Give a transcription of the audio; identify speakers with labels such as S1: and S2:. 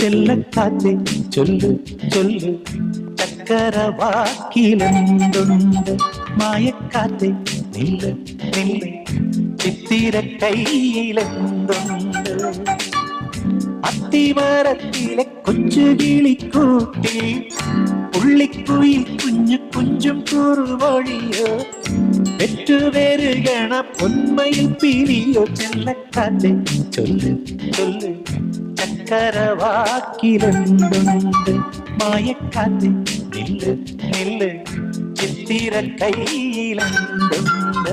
S1: ചെല്ലക്കാറ്റെ ചൊല്ലു ചൊല്ലു ചക്കരവാക്കിലെന്തുണ്ട് മായക്കാറ്റെ നില്ല് നില്ല് ചിത്തിര കയ്യിലെന്തുണ്ട് അത്തിമരത്തിലെ കൊച്ചു കിളിക്കൂട്ടി പുള്ളിക്കുയിൽ കുഞ്ഞു കുഞ്ചും കുറുവഴിയോ പെറ്റുവരുകണ പൊന്മയിൽ പിരിയോ ചെല്ലക്കാറ്റെ ചൊല്ലു ചൊല്ലു ചക്കരവാക്കിലെന്തുണ്ട് മായക്കാറ്റെ നില്ല് നില്ല് ചിത്തിര കയ്യിലെന്തുണ്ട്